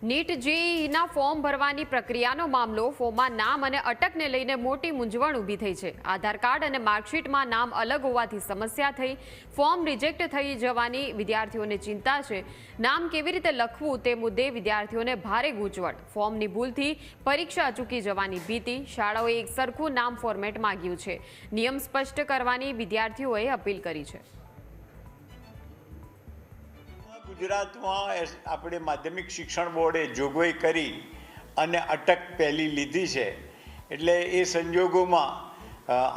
NEET જેઈના form ભરવાની પ્રક્રિયાનો મામલો ફોર્મમાં નામ અને અટકને લઈને મોટી મૂંઝવણ ઊભી થઈ છે। આધાર કાર્ડ અને માર્કશીટમાં નામ અલગ હોવાથી સમસ્યા થઈ, ફોર્મ રિજેક્ટ થઈ જવાની વિદ્યાર્થીઓને ચિંતા છે। નામ કેવી રીતે લખવું તે મુદ્દે વિદ્યાર્થીઓને ભારે ગૂંચવણ, ફોર્મની ભૂલથી પરીક્ષા ચૂકી જવાની ભીતિ, શાળાઓએ એક સરખું નામ ફોર્મેટ માંગ્યું છે। નિયમ સ્પષ્ટ કરવાની વિદ્યાર્થીઓએ અપીલ કરી છે। ગુજરાતમાં આપણે માધ્યમિક શિક્ષણ બોર્ડે જોગવાઈ કરી અને અટક પહેલી લીધી છે, એટલે એ સંજોગોમાં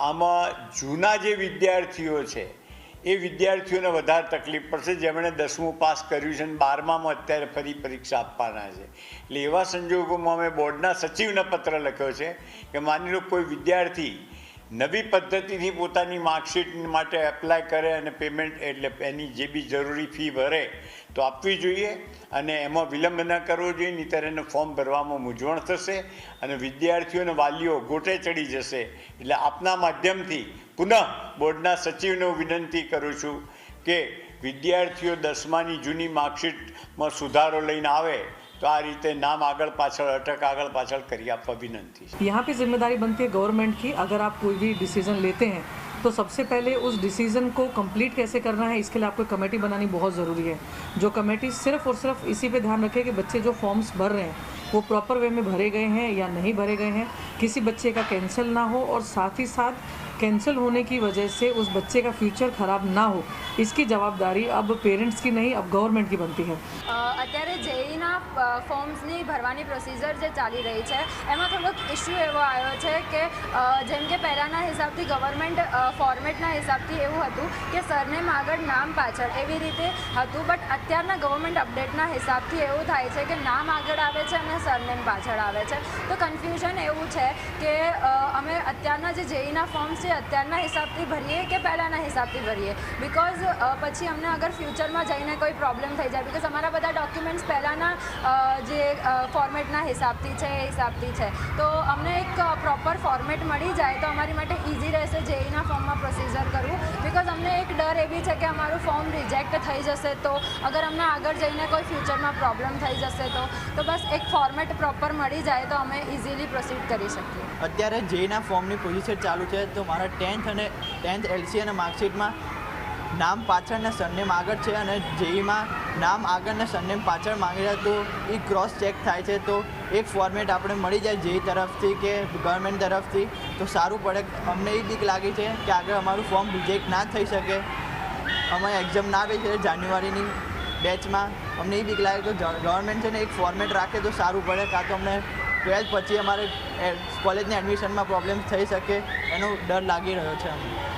આમાં જૂના જે વિદ્યાર્થીઓ છે એ વિદ્યાર્થીઓને વધારે તકલીફ પડશે, જેમણે 10મું પાસ કર્યું છે અને 12મામાં અત્યારે ફરી પરીક્ષા આપવાના છે। એટલે એવા સંજોગોમાં અમે બોર્ડના સચિવને પત્ર લખ્યો છે કે માની લો કોઈ વિદ્યાર્થી નવી પદ્ધતિથી પોતાની માર્કશીટ માટે એપ્લાય કરે અને પેમેન્ટ એટલે એની જે બી જરૂરી ફી ભરે તો આપવી જોઈએ અને એમાં વિલંબ ન કરવો જોઈએ, નહીંતર એને ફોર્મ ભરવામાં મૂંઝવણ થશે અને વિદ્યાર્થીઓને વાલીઓ ગોટે ચડી જશે। એટલે આપના માધ્યમથી પુનઃ બોર્ડના સચિવને વિનંતી કરું છું કે વિદ્યાર્થીઓ 10માની જૂની માર્કશીટમાં સુધારો લઈને આવે तो आ रीते नाम आगल पाछल अटक आगल पाछल करी आपका विनंती। यहाँ पे जिम्मेदारी बनती है गवर्नमेंट की। अगर आप कोई भी डिसीजन लेते हैं तो सबसे पहले उस डिसीजन को कंप्लीट कैसे करना है, इसके लिए आपको कमेटी बनानी बहुत ज़रूरी है। जो कमेटी सिर्फ और सिर्फ इसी पे ध्यान रखे कि बच्चे जो फॉर्म्स भर रहे हैं वो प्रॉपर वे में भरे गए हैं या नहीं भरे गए हैं, किसी बच्चे का कैंसिल ना हो और साथ ही साथ कैंसिल होने की वजह से उस बच्चे का फ्यूचर खराब ना हो, इसकी जवाबदारी अब पेरेंट्स की नहीं, अब गवर्नमेंट की बनती है। અત્યારે જેઈના ફોર્મ્સની ભરવાની પ્રોસિજર જે ચાલી રહી છે એમાં થોડોક ઇશ્યુ એવો આવ્યો છે કે જેમ કે પહેલાંના હિસાબથી ગવર્મેન્ટ ફોર્મેટના હિસાબથી એવું હતું કે સરનેમ આગળ નામ પાછળ એવી રીતે હતું, બટ અત્યારના ગવર્મેન્ટ અપડેટના હિસાબથી એવું થાય છે કે નામ આગળ આવે છે અને સરનેમ પાછળ આવે છે। તો કન્ફ્યુઝન એવું છે કે અમે અત્યારના જે જેઈના ફોર્મ્સ છે અત્યારના હિસાબથી ભરીએ કે પહેલાંના હિસાબથી ભરીએ, બિકોઝ પછી અમને અગર ફ્યુચરમાં જઈને કોઈ પ્રોબ્લેમ થઈ જાય, બિકોઝ અમારા બધા ડોક્યુમેન્ટ્સ પહેલાંના જે ફોર્મેટના હિસાબથી છે એ હિસાબથી છે, તો અમને એક પ્રોપર ફોર્મેટ મળી જાય તો અમારી માટે ઇઝી રહેશે જેઈના ફોર્મમાં પ્રોસિજર કરવું। બિકોઝ અમને એક ડર એવી છે કે અમારું ફોર્મ રિજેક્ટ થઈ જશે તો અગર અમને આગળ જઈને કોઈ ફ્યુચરમાં પ્રોબ્લેમ થઈ જશે તો બસ એક ફોર્મેટ પ્રોપર મળી જાય તો અમે ઇઝીલી પ્રોસીડ કરી શકીએ। અત્યારે જેઈના ફોર્મની પ્રોસિજર ચાલુ છે, તો મારા 10th એલસી અને માર્કશીટમાં નામ પાછળ ને સરનેમ આગળ છે અને જેઈમાં નામ આગળ ને સરનેમ પાછળ માંગે છે, તો એ ક્રોસ ચેક થાય છે। તો એક ફોર્મેટ આપણે મળી જાય જેઈ તરફથી કે ગવર્મેન્ટ તરફથી તો સારું પડે। અમને એ બીક લાગી છે કે આગળ અમારું ફોર્મ રિજેક્ટ ના થઈ શકે, અમે એક્ઝામ ના આપી છે જાન્યુઆરીની બેચમાં, અમને એ બીક લાગે તો ગવર્મેન્ટ છે ને એક ફોર્મેટ રાખે તો સારું પડે, કાં તો અમને 12th પછી અમારે કોલેજની એડમિશનમાં પ્રોબ્લેમ થઈ શકે એનો ડર લાગી રહ્યો છે અમને।